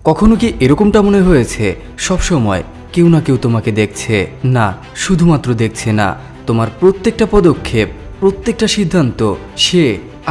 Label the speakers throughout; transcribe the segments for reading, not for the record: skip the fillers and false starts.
Speaker 1: কখনো কি এরকমটা মনে হয়েছে সবসময় কেউ না কেউ তোমাকে দেখছে? না, শুধুমাত্র দেখছে না, তোমার প্রত্যেকটা পদক্ষেপ, প্রত্যেকটা সিদ্ধান্ত সে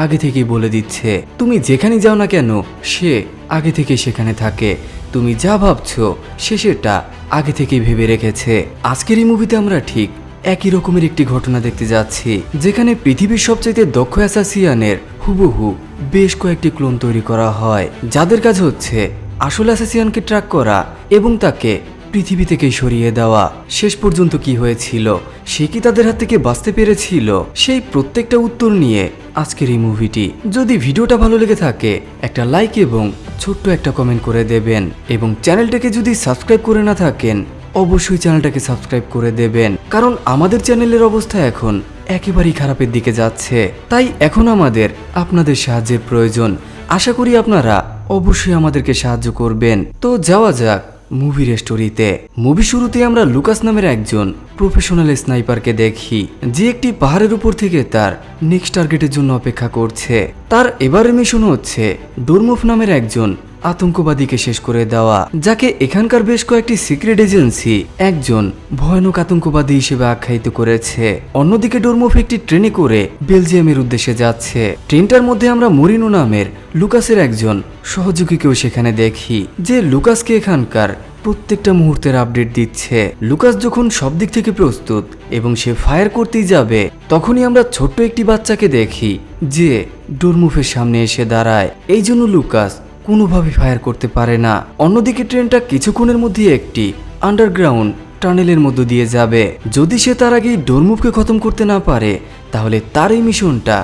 Speaker 1: আগে থেকেই বলে দিচ্ছে। তুমি যেখানে যাও না কেন সে আগে থেকে সেখানে থাকে। তুমি যা ভাবছো সে সেটা আগে থেকেই ভেবে রেখেছে। আজকের এই মুভিতে আমরা ঠিক একই রকমের একটি ঘটনা দেখতে যাচ্ছি, যেখানে পৃথিবীর সবচাইতে দক্ষ অ্যাসাসিয়ানের হুবহু বেশ কয়েকটি ক্লোন তৈরি করা হয়, যাদের কাজ হচ্ছে আসল অ্যাসাসিয়ানকে ট্র্যাক করা এবং তাকে পৃথিবী থেকে সরিয়ে দেওয়া। শেষ পর্যন্ত কি হয়েছিল, সে কি তাদের হাত থেকে বাঁচতে পেরেছিল, সেই প্রত্যেকটা উত্তর নিয়ে আজকের এই মুভিটি। যদি ভিডিওটা ভালো লেগে থাকে একটা লাইক এবং ছোট্ট একটা কমেন্ট করে দেবেন, এবং চ্যানেলটাকে যদি সাবস্ক্রাইব করে না থাকেন অবশ্যই চ্যানেলটাকে সাবস্ক্রাইব করে দেবেন, কারণ আমাদের চ্যানেলের অবস্থা এখন একেবারেই খারাপের দিকে যাচ্ছে। তাই এখন আমাদের আপনাদের সাহায্যের প্রয়োজন। আশা করি আপনারা অবশ্যই আমাদেরকে সাহায্য করবেন। তো যাওয়া যাক মুভির স্টোরিতে। মুভি শুরুতে আমরা লুকাস নামের একজন প্রফেশনাল স্নাইপারকে দেখি, যে একটি পাহাড়ের উপর থেকে তার নেক্সট টার্গেটের জন্য অপেক্ষা করছে। তার এবারের মিশন হচ্ছে ডোরমুফ নামের একজন আতঙ্কবাদীকে শেষ করে দেওয়া, যাকে এখানকার বেশ কয়েকটি সিক্রেট এজেন্সি একজন ভয়ানক আতঙ্কবাদী হিসেবে আখ্যায়িত করেছে। অন্যদিকে ডোরমুফ একটি ট্রেনে করে বেলজিয়ামের উদ্দেশ্যে যাচ্ছে। ট্রেনটার মধ্যে আমরা মরিনো নামের লুকাসের একজন সহযোগীকেও সেখানে দেখি, যে লুকাসকে এখানকার প্রত্যেকটা মুহূর্তের আপডেট দিচ্ছে। লুকাস যখন সব দিক থেকে প্রস্তুত এবং সে ফায়ার করতেই যাবে, তখনই আমরা ছোট্ট একটি বাচ্চাকে দেখি যে ডোরমুফের সামনে এসে দাঁড়ায়। এই জন্য লুকাস কোনোভাবে ফায়ার করতে পারে না। অন্যদিকে ট্রেনটা কিছুক্ষণের মধ্যে একটি আন্ডারগ্রাউন্ড টানেলের মধ্য দিয়ে যাবে। যদি সে তার আগেই ডোরমুফকে খতম করতে না পারে, তাহলে তার এই মিশনটা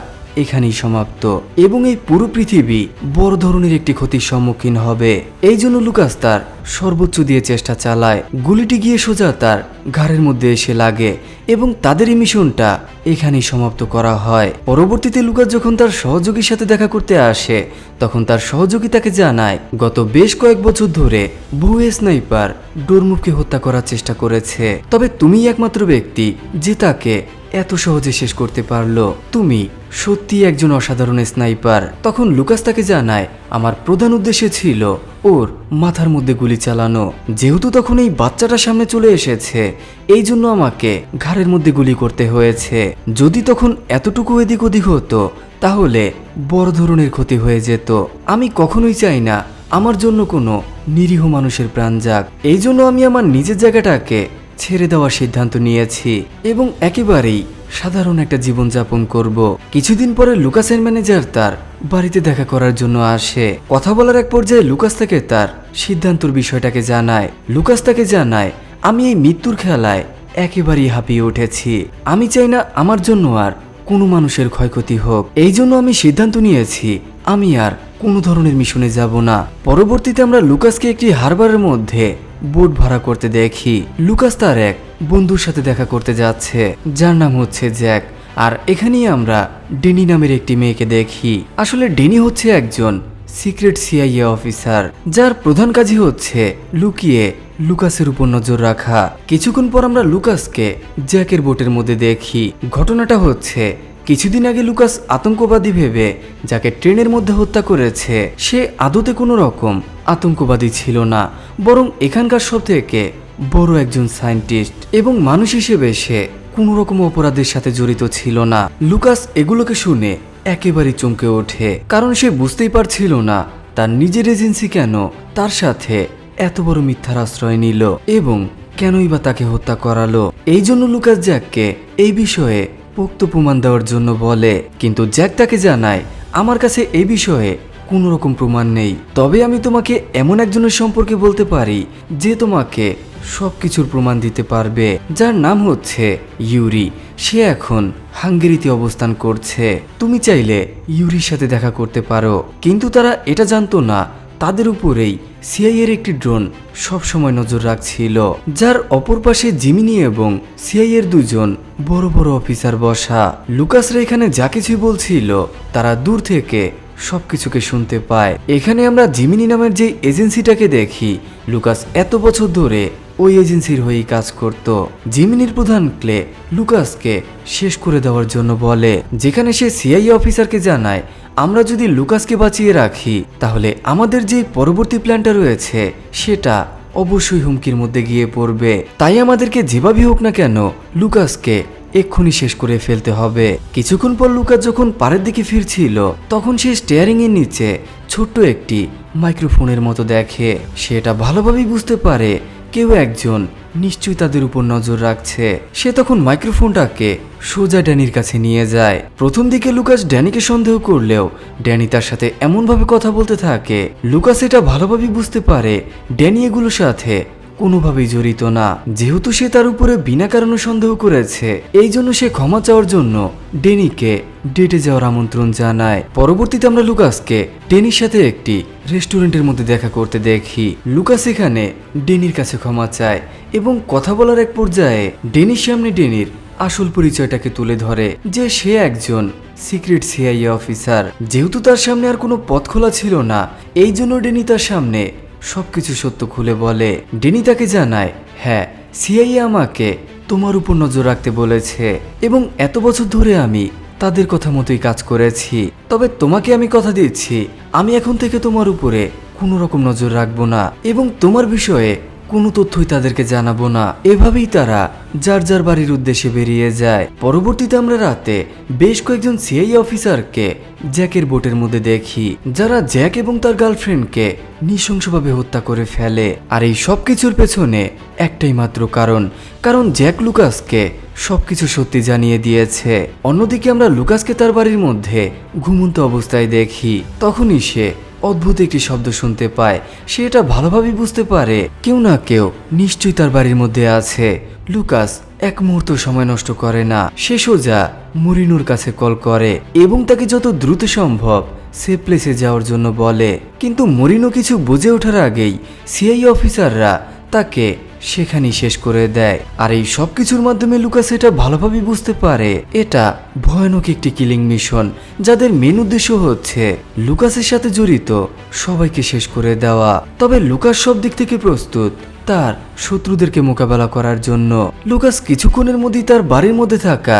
Speaker 1: এখানেই সমাপ্ত এবং এই পুরো পৃথিবী বড় ধরনের একটি ক্ষতির সম্মুখীন হবে। এই জন্য লুকাস তার সর্বোচ্চ দিয়ে চেষ্টা চালায়। গুলিটি গিয়ে সোজা তার ঘাড়ের মধ্যে এসে লাগে এবং তাদের এই মিশনটা এখানেই সমাপ্ত করা হয়। পরবর্তীতে লুকাস যখন তার সহযোগীর সাথে দেখা করতে আসে, তখন তার সহযোগী তাকে জানায় গত বেশ কয়েক বছর ধরে বহু স্নাইপার ডোরমুফকে হত্যা করার চেষ্টা করেছে, তবে তুমিই একমাত্র ব্যক্তি যে তাকে এত সহজে শেষ করতে পারলো। তুমি সত্যি একজন অসাধারণ স্নাইপার। তখন লুকাস তাকে জানায় আমার প্রধান উদ্দেশ্য ছিল ওর মাথার মধ্যে গুলি চালানো। যেহেতু তখন এই বাচ্চাটা সামনে চলে এসেছে, এই জন্য আমাকে ঘাড়ের মধ্যে গুলি করতে হয়েছে। যদি তখন এতটুকু এদিক ওদিক হতো তাহলে বড় ধরনের ক্ষতি হয়ে যেত। আমি কখনোই চাই না আমার জন্য কোনো নিরীহ মানুষের প্রাণ যাক। এই জন্য আমি আমার নিজের জায়গাটাকে ছেড়ে দেওয়ার সিদ্ধান্ত নিয়েছি এবং একেবারেই সাধারণ একটা জীবনযাপন করব। কিছুদিন পরে লুকাসের ম্যানেজার তার বাড়িতে দেখা করার জন্য আসে। কথা বলার এক পর্যায়ে লুকাস তাকে তার সিদ্ধান্তর বিষয়টাকে জানায়। লুকাস তাকে জানায় আমি এই মৃত্যুর খেলায় একেবারেই হাঁপিয়ে উঠেছি। আমি চাই না আমার জন্য আর কোনো মানুষের ক্ষয়ক্ষতি হোক। এই জন্য আমি সিদ্ধান্ত নিয়েছি আমি আর কোনো ধরনের মিশনে যাব না। পরবর্তীতে আমরা লুকাসকে একটি হারবারের মধ্যে বোট ভাড়া করতে দেখি। লুকাস তার এক বন্ধুর সাথে দেখা করতে যাচ্ছে, যার নাম হচ্ছে জ্যাক। আর এখানেই আমরা ডেনি নামের একটি মেয়েকে দেখি। আসলে ডেনি হচ্ছে একজন সিক্রেট সিআইএ অফিসার, যার প্রধান কাজই হচ্ছে লুকিয়ে লুকাসের উপর নজর রাখা। কিছুক্ষণ পর আমরা লুকাসকে জ্যাকের বোটের মধ্যে দেখি। ঘটনাটা হচ্ছে কিছুদিন আগে লুকাস আতঙ্কবাদী ভেবে যাকে ট্রেনের মধ্যে হত্যা করেছে, সে আদতে কোনো রকম আতঙ্কবাদী ছিল না, বরং এখানকার সব থেকে বড় একজন সায়েন্টিস্ট এবং মানুষ হিসেবে সে কোনো রকম অপরাধের সাথে জড়িত ছিল না। লুকাস এগুলোকে শুনে একেবারে চমকে ওঠে, কারণ সে বুঝতেই পারছিল না তার নিজের এজেন্সি কেন তার সাথে এত বড় মিথ্যার আশ্রয় নিল এবং কেনই বা তাকে হত্যা করালো। এই জন্য লুকাস জ্যাককে এই বিষয়ে পোক্ত প্রমাণ দেওয়ার জন্য বলে, কিন্তু জ্যাক তাকে জানায় আমার কাছে এই বিষয়ে কোনো রকম প্রমাণ নেই, তবে আমি তোমাকে এমন একজনের সম্পর্কে বলতে পারি যে তোমাকে সবকিছুর প্রমাণ দিতে পারবে, যার নাম হচ্ছে ইউরি। সে এখন হাঙ্গেরিতে অবস্থান করছে। তুমি চাইলে ইউরির সাথে দেখা করতে পারো। কিন্তু তারা এটা জানতো না তাদের উপরেই সিআইএর একটি ড্রোন সবসময় নজর রাখছিল, যার অপর পাশে জিমিনি এবং সিআইএর দুজন বড় বড় অফিসার বসা। লুকাসরা এখানে যা কিছুই বলছিল তারা দূর থেকে সবকিছুকে শুনতে পায়। এখানে আমরা জিমিনি নামের যে এজেন্সিটাকে দেখি, লুকাস এত বছর ধরে ওই এজেন্সির হয়েই কাজ করত। জিমিনির প্রধান ক্লে লুকাসকে শেষ করে দেওয়ার জন্য বলে, যেখানে সে সিআইএ অফিসারকে জানায় আমরা যদি লুকাসকে বাঁচিয়ে রাখি তাহলে আমাদের যে পরবর্তী প্ল্যানটা রয়েছে সেটা অবশ্যই হুমকির মধ্যে গিয়ে পড়বে। তাই আমাদেরকে যেভাবেই হোক না কেন লুকাসকে এক্ষুনি শেষ করে ফেলতে হবে। কিছুক্ষণ পর লুকাস যখন পাড়ের দিকে ফিরছিল তখন সে স্টিয়ারিং এর নিচে ছোট্ট একটি মাইক্রোফোনের মতো দেখে। সেটা ভালোভাবেই বুঝতে পারে কেউ একজন নিশ্চয়ই তাদের উপর নজর রাখছে। সে তখন মাইক্রোফোনটাকে সোজা ড্যানির কাছে নিয়ে যায়। প্রথম দিকে লুকাস ড্যানিকে সন্দেহ করলেও ড্যানি তার সাথে এমনভাবে কথা বলতে থাকে লুকাস এটা ভালোভাবেই বুঝতে পারে ড্যানি এগুলোর সাথে কোনোভাবেই জড়িত না। যেহেতু সে তার উপরে বিনা কারণে সন্দেহ করেছে এই জন্য সে ক্ষমা চাওয়ার জন্য ডেনিকে ডেটে যাওয়ার আমন্ত্রণ জানায়। পরবর্তীতে আমরা লুকাসকে ডেনির সাথে একটি রেস্টুরেন্টের মধ্যে দেখা করতে দেখি। লুকাস এখানে ডেনির কাছে ক্ষমা চায় এবং কথা বলার এক পর্যায়ে ডেনির সামনে ডেনির আসল পরিচয়টাকে তুলে ধরে যে সে একজন সিক্রেট সিআইএ অফিসার। যেহেতু তার সামনে আর কোনো পথ খোলা ছিল না এই জন্য ডেনি তার সামনে সবকিছু সত্য খুলে বলে। ডেনি তাকে জানায়, হ্যাঁ সিআইএ আমাকে তোমার উপর নজর রাখতে বলেছে এবং এত বছর ধরে আমি তাদের কথা মতোই কাজ করেছি। তবে তোমাকে আমি কথা দিচ্ছি আমি এখন থেকে তোমার উপরে কোনো রকম নজর রাখবো না এবং তোমার বিষয়ে কোনো তথ্যই তাদেরকে জানাবো না। এভাবেই তারা যার যার বাড়ির উদ্দেশ্যে বেরিয়ে যায়। পরবর্তীতে আমরা রাতে বেশ কয়েকজন সিআইএ অফিসারকে জ্যাকের বোটের মধ্যে দেখি যারা জ্যাক এবং তার গার্লফ্রেন্ডকে নৃশংসভাবে হত্যা করে ফেলে। আর এই সব কিছুর পেছনে একটাই মাত্র কারণ জ্যাক লুকাসকে সবকিছু সত্যি জানিয়ে দিয়েছে। অন্যদিকে আমরা লুকাসকে তার বাড়ির মধ্যে ঘুমন্ত অবস্থায় দেখি। তখনই সে অদ্ভুত একটি শব্দ শুনতে পায়। সে এটা ভালোভাবেই বুঝতে পারে কেউ না কেউ নিশ্চয়ই তার বাড়ির মধ্যে আছে। লুকাস এক মুহূর্ত সময় নষ্ট করে না, সে সোজা মরিনোর কাছে কল করে এবং তাকে যত দ্রুত সম্ভব সেফ প্লেসে যাওয়ার জন্য বলে। কিন্তু মরিনো কিছু বুঝে ওঠার আগেই সিআইএ অফিসাররা তাকে সেখানেই শেষ করে দেয়। আর এই সব কিছুর মাধ্যমে লুকাস এটা ভালোভাবেই বুঝতে পারে এটা ভয়ানক একটি কিলিং মিশন যাদের মেন উদ্দেশ্য হচ্ছে লুকাসের সাথে জড়িত সবাইকে শেষ করে দেওয়া। তবে লুকাস সব দিক থেকে প্রস্তুত তার শত্রুদেরকে মোকাবেলা করার জন্য। লুকাস কিছুক্ষণের মধ্যেই তার বাড়ির মধ্যে থাকা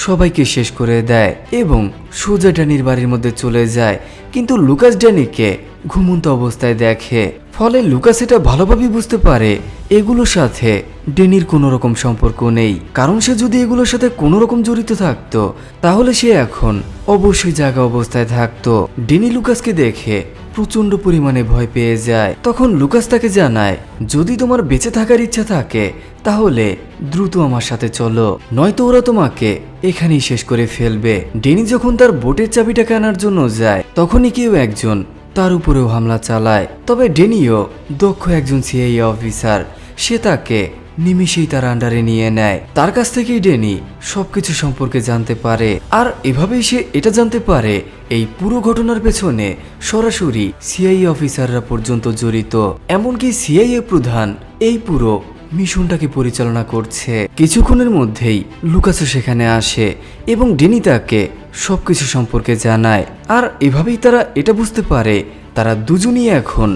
Speaker 1: সবাইকে শেষ করে দেয় এবং সোজা ড্যানির বাড়ির মধ্যে চলে যায়। কিন্তু লুকাস ড্যানিকে ঘুমন্ত অবস্থায় দেখে, ফলে লুকাস এটা ভালোভাবেই বুঝতে পারে এগুলোর সাথে ড্যানির কোনো রকম সম্পর্ক নেই। কারণ সে যদি এগুলোর সাথে কোনো রকম জড়িত থাকতো তাহলে সে এখন অবশ্যই জাগা অবস্থায় থাকতো। ড্যানি লুকাসকে দেখে প্রচন্ড পরিমাণে ভয় পেয়ে যায়। তখন লুকাস তাকে জানায়, যদি তোমার বেঁচে থাকার ইচ্ছা থাকে তাহলে দ্রুত আমার সাথে চলো, নয়তো ওরা তোমাকে এখানেই শেষ করে ফেলবে। ড্যানি যখন তার বোটের চাবিটাকে আনার জন্য যায় তখনই কেউ একজন তার উপরেও হামলা চালায়। তবে ড্যানিও দক্ষ একজন সিআইএ অফিসার, সে তাকে নিমিষেই তার আন্ডারে নিয়ে নেয়। তার কাছ থেকেই ড্যানি সবকিছু সম্পর্কে জানতে পারে। আর এভাবেই সে এটা জানতে পারে এই পুরো ঘটনার পেছনে সরাসরি সিআইএ অফিসাররা পর্যন্ত জড়িত। এমনকি সিআইএ প্রধান এই পুরো মিশনটাকে পরিচালনা করছে। কিছুক্ষণের মধ্যেই লুকাসও সেখানে আসে এবং ড্যানি তাকে সবকিছু সম্পর্কে জানায়। আর এভাবেই তারা এটা বুঝতে পারে তারা দুজনই এখন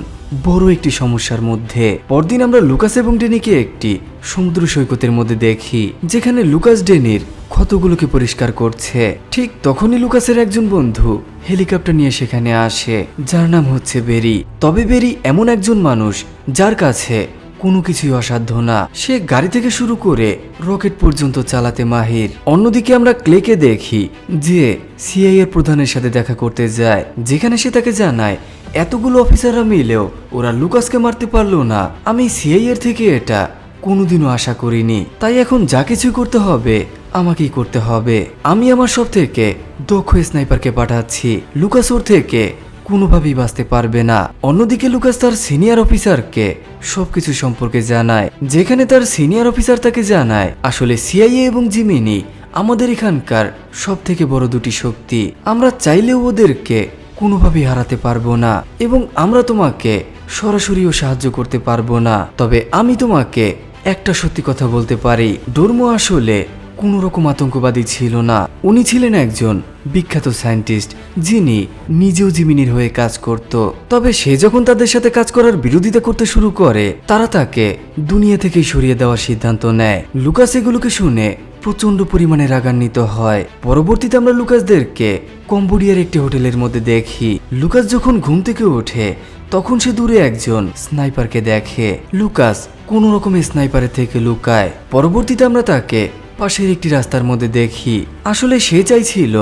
Speaker 1: বড় একটি সমস্যার মধ্যে। পরদিন আমরা লুকাস এবং ড্যানিকে একটি সমুদ্র সৈকতের মধ্যে দেখি যেখানে লুকাস ড্যানির ক্ষতগুলোকে পরিষ্কার করছে। ঠিক তখনই লুকাসের একজন বন্ধু হেলিকপ্টার নিয়ে সেখানে আসে যার নাম হচ্ছে বেরি। তবে বেরি এমন একজন মানুষ যার কাছে কোনো কিছুই অসাধ্য না, সে গাড়ি থেকে শুরু করে রকেট পর্যন্ত চালাতে মাহির। অন্যদিকে আমরা ক্লেকে দেখি যে সিআইএ প্রধানের সাথে দেখা করতে যায়, যেখানে সে তাকে জানায় এতগুলো অফিসাররা মিলেও ওরা লুকাসকে মারতে পারলো না। আমি সিআইএর থেকে এটা কোনোদিনও আশা করিনি, তাই এখন যা কিছু করতে হবে আমাকেই করতে হবে। আমি আমার সব থেকে দক্ষ স্নাইপারকে পাঠাচ্ছি, লুকাস ওর থেকে কোনোভাবেই বাঁচতে পারবে না। অন্যদিকে লুকাস তার সিনিয়র অফিসারকে সবকিছু সম্পর্কে জানায়, যেখানে তার সিনিয়র অফিসার তাকে জানায় আসলে সিআইএ এবং জিমিনি আমাদের এখানকার সব থেকে বড় দুটি শক্তি, আমরা চাইলেও ওদেরকে কোনোভাবেই হারাতে পারবো না এবং আমরা তোমাকে সরাসরিও সাহায্য করতে পারবো না। তবে আমি তোমাকে একটা সত্যি কথা বলতে পারি, ডোরমো আসলে কোনো রকম আতঙ্কবাদী ছিল না, উনি ছিলেন একজন বিখ্যাত সায়েন্টিস্ট যিনি নিজেও জিমিনির হয়ে কাজ করত। তবে সে যখন তাদের সাথে কাজ করার বিরোধিতা করতে শুরু করে তারা তাকে দুনিয়া থেকে সরিয়ে দেওয়ার সিদ্ধান্ত নেয়। লুকাস এগুলোকে শুনে প্রচন্ড পরিমাণে রাগান্বিত হয়। পরবর্তীতে আমরা লুকাসদেরকে কম্বোডিয়ার একটি হোটেলের মধ্যে দেখি। লুকাস যখন ঘুম থেকে ওঠে তখন সে দূরে একজন স্নাইপারকে দেখে। লুকাস কোনো রকমে স্নাইপারের থেকে লুকায়। পরবর্তীতে আমরা তাকে পাশের একটি রাস্তার মধ্যে দেখি। আসলে সে চাইছিল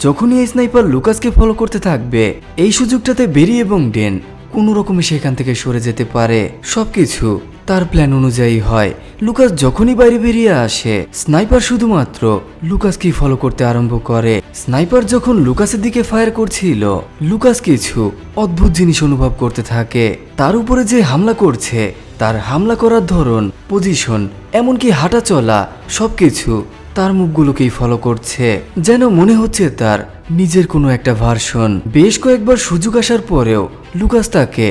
Speaker 1: যখনই এই স্নাইপার লুকাসকে ফলো করতে থাকবে এই সুযোগটাতে বেরি এবং ডেন কোনো রকমে সেখান থেকে সরে যেতে পারে। সবকিছু তার প্ল্যান অনুযায়ী হয়। লুকাস যখনই বাইরে বেরিয়ে আসে স্নাইপার শুধুমাত্র লুকাসকেই ফলো করতে আরম্ভ করে। স্নাইপার যখন লুকাসের দিকে ফায়ার করছিল লুকাস কিছু অদ্ভুত জিনিস অনুভব করতে থাকে। তার উপরে যে হামলা করছে তার হামলা করার ধরন, পজিশন, এমনকি হাঁটা চলা সবকিছু তার মুখগুলোকেই ফলো করছে, যেন মনে হচ্ছে তার নিজের কোনো একটা ভার্সন। বেশ কয়েকবার সুযোগ আসার পরেও লুকাস তাকে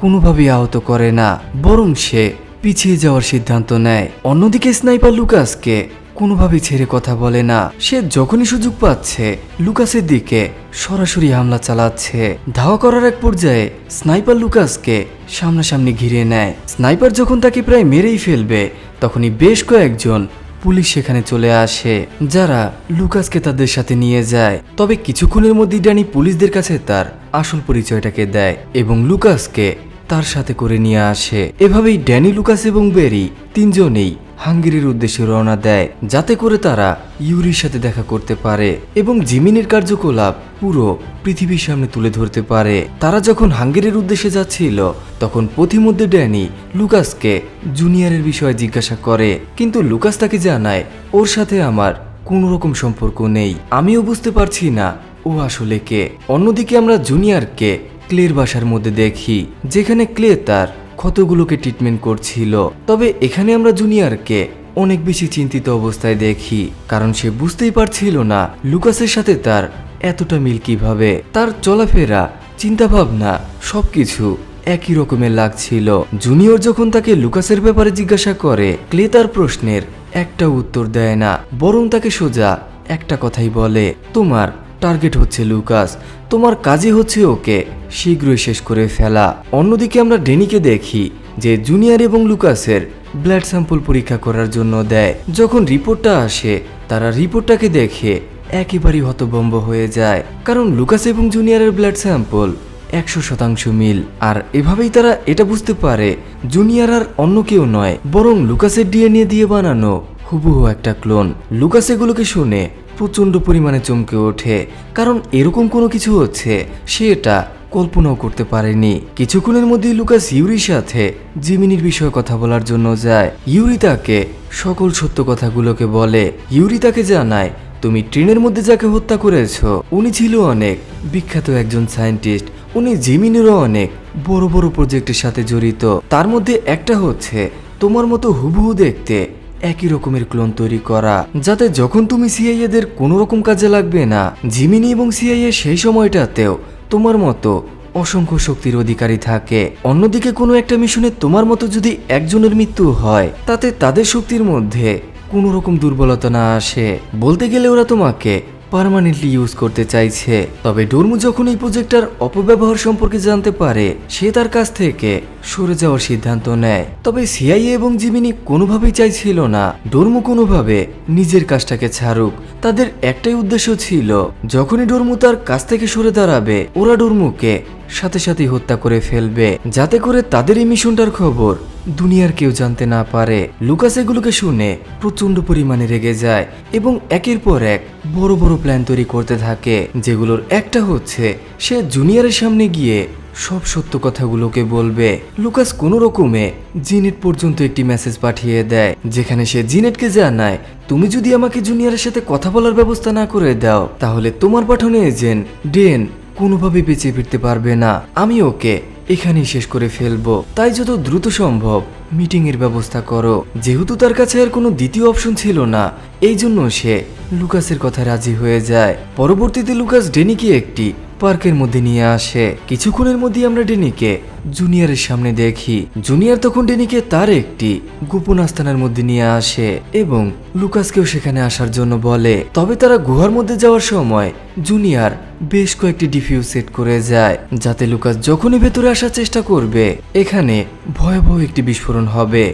Speaker 1: কোনোভাবেই আহত করে না, বরং সে পিছিয়ে যাওয়ার সিদ্ধান্ত নেয়। অন্যদিকে স্নাইপার লুকাসকে কোনোভাবেই ছেড়ে কথা বলে না। সে যখনই সুযোগ পাচ্ছে লুকাসের দিকে সরাসরি হামলা চালাচ্ছে। ধাওয়া করার এক পর্যায়ে স্নাইপার লুকাসকে সামনাসামনি ঘিরে নেয়। স্নাইপার যখন তাকে প্রায় মেরেই ফেলবে তখনই বেশ কয়েকজন পুলিশ সেখানে চলে আসে, যারা লুকাসকে তাদের সাথে নিয়ে যায়। তবে কিছুক্ষণের মধ্যেই ড্যানি পুলিশদের কাছে তার আসল পরিচয়টাকে দেয় এবং লুকাসকে তার সাথে করে নিয়ে আসে। এভাবেই ড্যানি, লুকাস এবং বেরি তিনজনেই হাঙ্গেরির উদ্দেশ্যে রওনা দেয়, যাতে করে তারা ইউরির সাথে দেখা করতে পারে এবং জিমিনের কার্যকলাপ পুরো পৃথিবীর সামনে তুলে ধরতে পারে। তারা যখন হাঙ্গেরির উদ্দেশ্যে যাচ্ছিল তখন পথিমধ্যে ড্যানি লুকাসকে জুনিয়রের বিষয়ে জিজ্ঞাসা করে, কিন্তু লুকাস তাকে জানায় ওর সাথে আমার কোনো রকম সম্পর্ক নেই, আমিও বুঝতে পারছি না ও আসলে কে। অন্যদিকে আমরা জুনিয়রকে ক্লের বাসার মধ্যে দেখি, যেখানে ক্লে তার ক্ষতগুলোকে ট্রিটমেন্ট করছিল। তবে এখানে আমরা জুনিয়রকে অনেক বেশি চিন্তিত অবস্থায় দেখি, কারণ সে বুঝতেই পারছিল না লুকাসের সাথে তার এতটা মিল কিভাবে। তার চলাফেরা, চিন্তাভাবনা সবকিছু একই রকমের লাগছিল। জুনিয়র যখন তাকে লুকাসের ব্যাপারে জিজ্ঞাসা করে ক্লে তার প্রশ্নের একটা উত্তর দেয় না, বরং তাকে সোজা একটা কথাই বলে, তোমার টার্গেট হচ্ছে লুকাস, তোমার কাজই হচ্ছে ওকে শীঘ্রই শেষ করে ফেলা। অন্যদিকে আমরা ডেনিকে দেখি যে জুনিয়র এবং লুকাসের ব্লাড স্যাম্পল পরীক্ষা করার জন্য দেয়। যখন রিপোর্টটা আসে তারা রিপোর্টটাকে দেখে একেবারেই হতভম্ব হয়ে যায়, কারণ লুকাস এবং জুনিয়রের ব্লাড স্যাম্পল 100% মিল। আর এভাবেই তারা এটা বুঝতে পারে জুনিয়র আর অন্য কেউ নয়, বরং লুকাসের ডিএনএ দিয়ে বানানো হুবহু একটা ক্লোন। লুকাস এগুলোকে শুনে প্রচন্ড পরিমাণে চমকে ওঠে, কারণ এরকম কোনো কিছু হচ্ছে সে এটা কল্পনাও করতে পারেনি। কিছুক্ষণের মধ্যেই লুকাস ইউরির সাথে জিমিনির বিষয়ে কথা বলার জন্য যায়। ইউরি তাকে সকল সত্য কথাগুলোকে বলে। ইউরি তাকে জানায়, তুমি ট্রেনের মধ্যে যাকে হত্যা করেছো উনি ছিল অনেক বিখ্যাত একজন সায়েন্টিস্ট, উনি জিমিনেরও অনেক বড় বড় প্রজেক্টের সাথে জড়িত। তার মধ্যে একটা হচ্ছে তোমার মতো হুবহু দেখতে একই রকমের ক্লোন তৈরি করা, যাতে যখন তুমি সিআইএ দের কোনো রকম কাজে লাগবে না, জিমিনি এবং সিআইএ সেই সময়টাতেও তোমার মতো অসংখ্য শক্তির অধিকারী থাকে। অন্যদিকে কোনো একটা মিশনে তোমার মতো যদি একজনের মৃত্যু হয় তাতে তাদের শক্তির মধ্যে কোনো রকম দুর্বলতা না আসে। বলতে গেলে ওরা তোমাকে পার্মানেন্টলি ইউজ করতে চাইছে। তবে ডোরমু যখন এই প্রজেক্টটার অপব্যবহার সম্পর্কে জানতে পারে সে তার কাছ থেকে সরে যাওয়ার সিদ্ধান্ত নেয়। তবে সিআইএ এবং জিমিনি কোনোভাবেই চাইছিল না ডোরমু কোনোভাবে নিজের কাজটাকে ছাড়ুক। তাদের একটাই উদ্দেশ্য ছিল যখনই ডোরমু তার কাছ থেকে সরে দাঁড়াবে ওরা ডোরমুকে সাথে সাথেই হত্যা করে ফেলবে, যাতে করে তাদের এই মিশনটার খবর দুনিয়ার কেউ জানতে না পারে। লুকাস এগুলোকে শুনে প্রচন্ড পরিমাণে রেগে যায় এবং একের পর এক বড় বড় প্ল্যান তৈরি করতে থাকে, যেগুলোর একটা হচ্ছে সে জুনিয়রের সামনে গিয়ে সব সত্য কথাগুলোকে বলবে। লুকাস কোনো রকমে জিনেট পর্যন্ত একটি মেসেজ পাঠিয়ে দেয়, যেখানে সে জিনেটকে জানায়, তুমি যদি আমাকে জুনিয়রের সাথে কথা বলার ব্যবস্থা না করে দাও তাহলে তোমার পাঠানো এজেন্ট ডেন কোনোভাবে বেঁচে ফিরতে পারবে না, আমি ওকে এখানেই শেষ করে ফেলবো। তাই যত দ্রুত সম্ভব মিটিং এর ব্যবস্থা করো। যেহেতু তার কাছে আর কোনো দ্বিতীয় অপশন ছিল না, এই জন্য সে লুকাসের কথা রাজি হয়ে যায়। পরবর্তীতে লুকাস ডেনিকে একটি পার্কের মধ্যে নিয়ে আসে। কিছুক্ষণের মধ্যেই আমরা ডেনিকে জুনিয়রের সামনে দেখি জুনিয়র তখন ডেনিকে তার একটি গোপন আস্তানার মধ্যে নিয়ে আসে এবং লুকাসকেও সেখানে আসার জন্য বলে। তবে তারা গুহার মধ্যে যাওয়ার সময় জুনিয়র বেশ কয়েকটি ডিফিউজ সেট করে যায়, যাতে লুকাস যখনই ভেতরে আসার চেষ্টা করবে এখানে ভয়াবহ একটি বিস্ফোরণ হবে।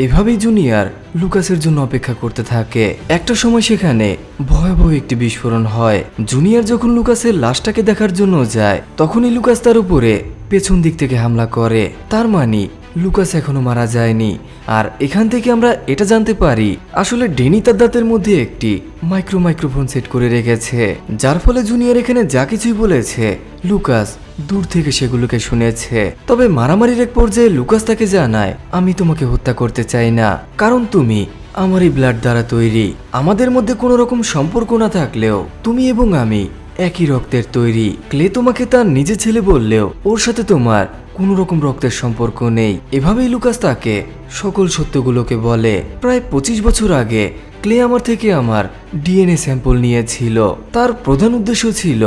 Speaker 1: এভাবেই জুনিয়র লুকাসের জন্য অপেক্ষা করতে থাকে। একটা সময় সেখানে ভয়াবহ একটি বিস্ফোরণ হয়। জুনিয়র যখন লুকাসের লাশটাকে দেখার জন্য যায় তখনই লুকাস তার উপরে পেছন দিক থেকে হামলা করে। তার মানে লুকাস এখনো মারা যায়নি। আর এখান থেকে আমরা এটা জানতে পারি আসলে ডেনি তার দাঁতের মধ্যে একটি মাইক্রোফোন সেট করে রেখেছে, যার ফলে জুনিয়র এখানে যা কিছুই বলেছে লুকাস দূর থেকে সেগুলোকে শুনেছে। তবে মারামারির এক পর্যায়ে লুকাস তাকে জানায়, আমি তোমাকে হত্যা করতে চাই না, কারণ তুমি আমারই ব্লাড দ্বারা তৈরি। আমাদের মধ্যে কোনো রকম সম্পর্ক না থাকলেও তুমি এবং আমি একই রক্তের তৈরি। ক্লে তোমাকে তার নিজের ছেলে বললেও ওর সাথে তোমার কোনো রকম রক্তের সম্পর্ক নেই। এভাবেই লুকাস তাকে সকল সত্যগুলোকে বলে। প্রায় 25 বছর আগে ক্লে আমার থেকে আমার ডিএনএ স্যাম্পল নিয়েছিল। তার প্রধান উদ্দেশ্য ছিল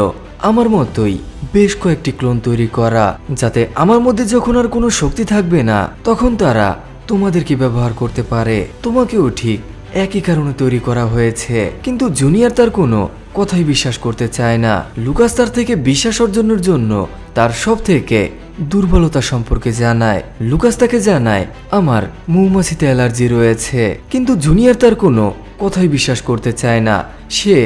Speaker 1: আমার মতোই বেশ কয়েকটি ক্লোন তৈরি করা, যাতে আমার মধ্যে যখন আর কোনো শক্তি থাকবে না তখন তারা তোমাদেরকে ব্যবহার করতে পারে। তোমাকেও ঠিক একই কারণে তৈরি করা হয়েছে। কিন্তু জুনিয়র তার কোনো কথাই বিশ্বাস করতে চায় না। লুকাস তার থেকে বিশ্বাস অর্জনের জন্য তার সব থেকে দুর্বলতা সম্পর্কে জানায়। লুকাস তাকে জানায় আমার মৌমাছিতে অ্যালার্জি রয়েছে, কিন্তু জুনিয়র তার কোনো কথাই বিশ্বাস করতে চায় না। সে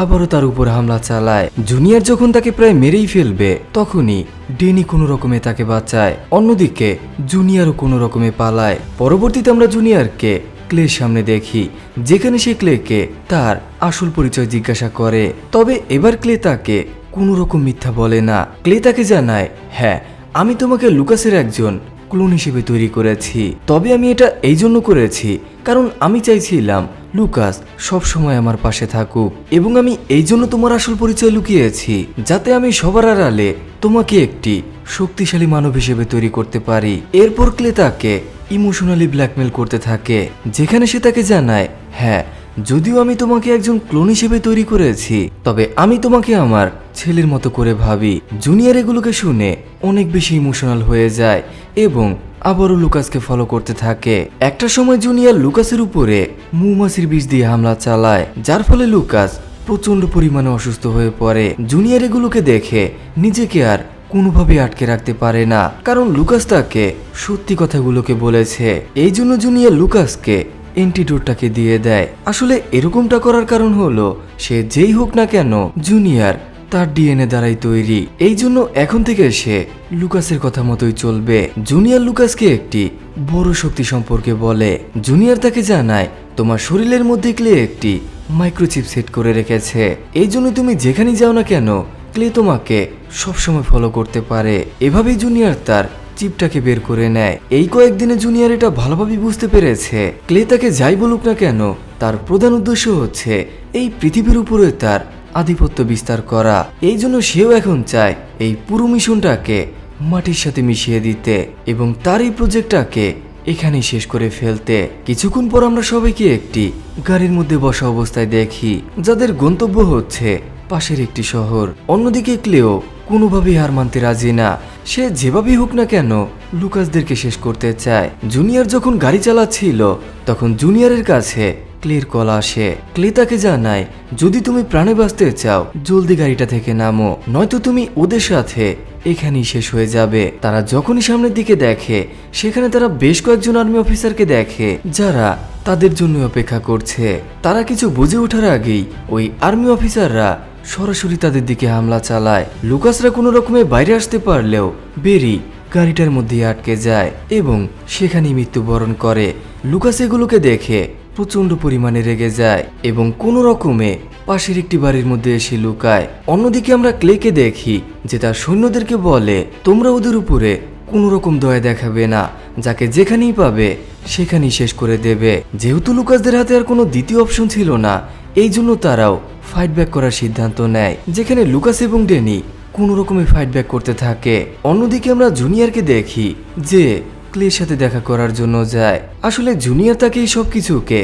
Speaker 1: আবারও তার উপর হামলা চালায়। জুনিয়র যখন তাকে প্রায় মেরেই ফেলবে তখনই ডেনি কোনো রকমে তাকে বাঁচায়। অন্যদিকে জুনিয়রও কোনো রকমে পালায়। পরবর্তীতে আমরা জুনিয়রকে ক্লের সামনে দেখি, যেখানে সে ক্লেকে তার আসল পরিচয় জিজ্ঞাসা করে। তবে এবার ক্লে তাকে কোনো রকম মিথ্যা বলে না। ক্লে তাকে জানায়, হ্যাঁ আমি তোমাকে লুকাসের একজন ক্লোন হিসেবে তৈরি করেছি। তবে আমি এটা এই জন্য করেছি কারণ আমি চাইছিলাম লুকাস সব সময় আমার পাশে থাকুক, এবং আমি এই জন্য তোমার আসল পরিচয় লুকিয়েছি যাতে আমি সবার আড়ালে তোমাকে একটি শক্তিশালী মানব হিসেবে তৈরি করতে পারি। এরপর ক্লে তাকে ইমোশনালি ব্ল্যাকমেল করতে থাকে, যেখানে সে তাকে জানায়, হ্যাঁ যদিও আমি তোমাকে একজন ক্লোন হিসেবে তৈরি করেছি তবে আমি তোমাকে আমার ছেলের মতো করে ভাবি। জুনিয়র এগুলোকে শুনে অনেক বেশি ইমোশনাল হয়ে যায় এবং আবারও লুকাসকে ফলো করতে থাকে। একটা সময় জুনিয়র লুকাসের উপরে মৌমাছির বিষ দিয়ে হামলা চালায়, যার ফলে লুকাস প্রচন্ড পরিমাণে অসুস্থ হয়ে পড়ে। জুনিয়র এগুলোকে দেখে নিজেকে আর কোনোভাবে আটকে রাখতে পারে না, কারণ লুকাস তাকে সত্যি কথাগুলোকে বলেছে। এই জন্য জুনিয়র লুকাসকে অ্যান্টিডোটটাকে দিয়ে দেয়। আসলে এরকমটা করার কারণ হলো সে যেই হোক না কেন জুনিয়র তার ডিএনএ দ্বারাই তৈরি। এই জন্য এখন থেকে সে লুকাসের কথা মতোই চলবে। জুনিয়র লুকাসকে একটি বড় শক্তি সম্পর্কে বলে। জুনিয়র তাকে জানায়, তোমার শরীরের মধ্যে ক্লে একটি মাইক্রোচিপ সেট করে রেখেছে, এই জন্য তুমি যেখানেই যাও না কেন ক্লে তোমাকে সবসময় ফলো করতে পারে। এভাবেই জুনিয়র তার চিপটাকে বের করে নেয়। এই কয়েকদিনে জুনিয়র এটা ভালোভাবে বুঝতে পেরেছে ক্লে তাকে যাই বলুক না কেন তার প্রধান উদ্দেশ্য হচ্ছে এই পৃথিবীর উপরে তার আধিপত্য বিস্তার করা। এই জন্য সেও এখন চায় এই পুরো মিশনটাকে মাটির সাথে মিশিয়ে দিতে এবং তার এই প্রজেক্টটাকে এখানেই শেষ করে ফেলতে। কিছুক্ষণ পর আমরা সবাইকে একটি গাড়ির মধ্যে বসা অবস্থায় দেখি, যাদের গন্তব্য হচ্ছে পাশের একটি শহর। অন্যদিকে ক্লেও কোনোভাবেই হার মানতে রাজি না। সে যেভাবেই হোক না কেন লুকাসদেরকে শেষ করতে চায়। জুনিয়র যখন গাড়ি চালাচ্ছিল তখন জুনিয়রের কাছে ক্লের কল আসে। ক্লে তাকে জানায়, যদি তুমি প্রাণে বাঁচতে চাও জলদি গাড়িটা থেকে নামো, নয়তো তুমি ওদের সাথে এখানেই শেষ হয়ে যাবে। তারা যখনই সামনের দিকে দেখে সেখানে তারা বেশ কয়েকজন আর্মি অফিসারকে দেখে যারা তাদের জন্য অপেক্ষা করছে। তারা কিছু বুঝে ওঠার আগেই ওই আর্মি অফিসাররা সরাসরি তাদের দিকে হামলা চালায়। লুকাসরা কোনো রকমে বাইরে আসতে পারলেও বেরি গাড়িটার মধ্যে আটকে যায় এবং সেখানেই মৃত্যুবরণ করে। লুকাস এগুলোকে দেখে প্রচন্ড পরিমাণে রেগে যায় এবং কোনো রকমে পাশের একটি বাড়ির মধ্যে এসে লুকায়। অন্যদিকে আমরা ক্লেকে দেখি যে তার সৈন্যদেরকে বলে, তোমরা ওদের উপরে কোনো রকম দয়া দেখাবে না, যাকে যেখানেই পাবে সেখানেই শেষ করে দেবে। যেহেতু লুকাসদের হাতে আর কোনো দ্বিতীয় অপশন ছিল না, এই জন্য তারাও ফাইট ব্যাক করার সিদ্ধান্ত নেয়, যেখানে লুকাস এবং ডেনি কোনো রকমে ফাইট ব্যাক করতে থাকে। অন্যদিকে আমরা জুনিয়রকে দেখি যে ক্লের সাথে দেখা করার জন্য যায়। আসলে জুনিয়র তাকে এই সব কিছুকে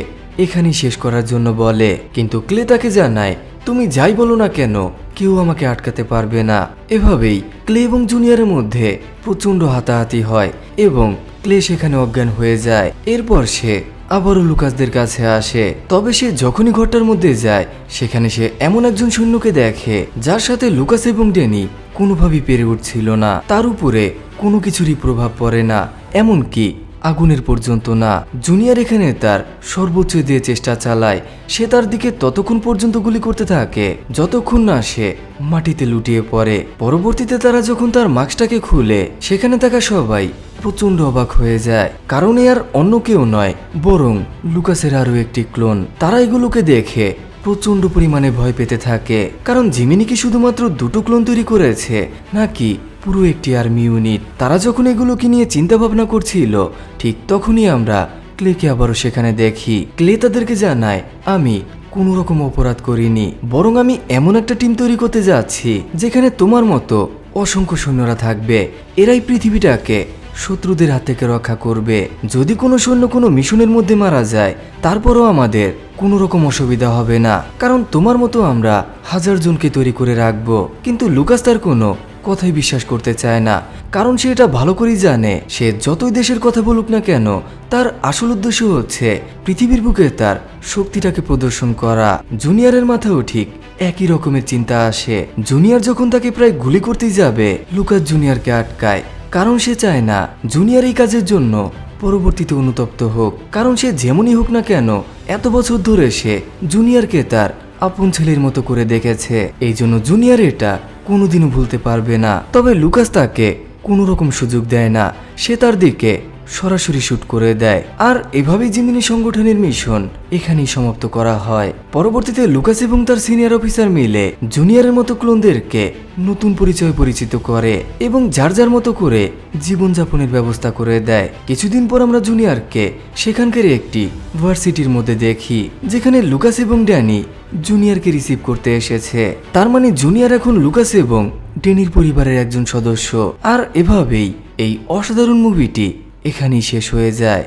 Speaker 1: এখানেই শেষ করার জন্য বলে, কিন্তু ক্লে তাকে জানায় তুমি যাই বলো না কেন কেউ আমাকে আটকাতে পারবে না। এভাবেই ক্লে এবং জুনিয়রের মধ্যে প্রচন্ড হাতাহাতি হয় এবং ক্লে সেখানে অজ্ঞান হয়ে যায়। এরপর সে আবারও লুকাসদের কাছে আসে। তবে সে যখনই ঘরটার মধ্যে যায় সেখানে সে এমন একজন সৈন্যকে দেখে যার সাথে লুকাস এবং ড্যানি কোনোভাবেই পেরে উঠছিল না। তার উপরে কোনো কিছুরই প্রভাব পড়ে না, এমনকি আগুনের পর্যন্ত না। জুনিয়র এখানে তার সর্বোচ্চ দিয়ে চেষ্টা চালায়। সে তার দিকে ততক্ষণ পর্যন্ত গুলি করতে থাকে যতক্ষণ না সে মাটিতে লুটিয়ে পড়ে। পরবর্তীতে তারা যখন তার মাস্কটাকে খুলে সেখানে থাকা সবাই প্রচন্ড অবাক হয়ে যায়, কারণ এ আর অন্য কেউ নয় বরং লুকাসের আরও একটি ক্লোন। তারা এগুলোকে দেখে প্রচন্ড পরিমাণে ভয় পেতে থাকে, কারণ জিমিনি কি শুধুমাত্র দুটো ক্লোন তৈরি করেছে নাকি পুরো একটি আর্মি ইউনিট। তারা যখন এগুলোকে নিয়ে চিন্তা ভাবনা করছিল ঠিক তখনই আমরা ক্লেকে আবারও সেখানে দেখি। ক্লে তাদেরকে জানায়, আমি কোনো রকম অপরাধ করিনি, বরং আমি এমন একটা টিম তৈরি করতে যাচ্ছি যেখানে তোমার মতো অসংখ্য সৈন্যরা থাকবে। এরাই পৃথিবীটাকে শত্রুদের হাত থেকে রক্ষা করবে। যদি কোনো সৈন্য কোনো মিশনের মধ্যে মারা যায় তারপরও আমাদের কোনো রকম অসুবিধা হবে না, কারণ তোমার মতো আমরা 1000 জনকে তৈরি করে রাখবো। কিন্তু লুকাস তার কোনো কথাই বিশ্বাস করতে চায় না, কারণ সে এটা ভালো করেই জানে সে যতই দেশের কথা বলুক না কেন তার আসল উদ্দেশ্য হচ্ছে পৃথিবীর বুকে তার শক্তিটাকে প্রদর্শন করা। জুনিয়রের মাথায়ও ঠিক একই রকমের চিন্তা আসে। জুনিয়র যখন তাকে প্রায় গুলি করতেই যাবে লুকাস জুনিয়রকে আটকায়, কারণ সে চায় না জুনিয়র এই কাজের জন্য পরবর্তীতে অনুতপ্ত হোক। কারণ সে যেমনই হোক না কেন এত বছর ধরে সে জুনিয়রকে তার আপন ছেলের মতো করে দেখেছে, এই জন্য জুনিয়র এটা কোনোদিনও ভুলতে পারবে না। তবে লুকাস তাকে কোনো রকম সুযোগ দেয় না, সে তার দিকে সরাসরি শুট করে দেয়। আর এভাবেই জিমিনি সংগঠনের মিশন এখানেই সমাপ্ত করা হয়। পরবর্তীতে লুকাস এবং তার সিনিয়র অফিসার মিলে জুনিয়রের মতো ক্লোনদেরকে নতুন পরিচয় পরিচিত করে এবং যার যার মতো করে জীবনযাপনের ব্যবস্থা করে দেয়। কিছুদিন পর আমরা জুনিয়রকে সেখানকার একটি ভার্সিটির মধ্যে দেখি যেখানে লুকাস এবং ড্যানি জুনিয়রকে রিসিভ করতে এসেছে। তার মানে জুনিয়র এখন লুকাস এবং ড্যানির পরিবারের একজন সদস্য। আর এভাবেই এই অসাধারণ মুভিটি এখানেই শেষ হয়ে যায়।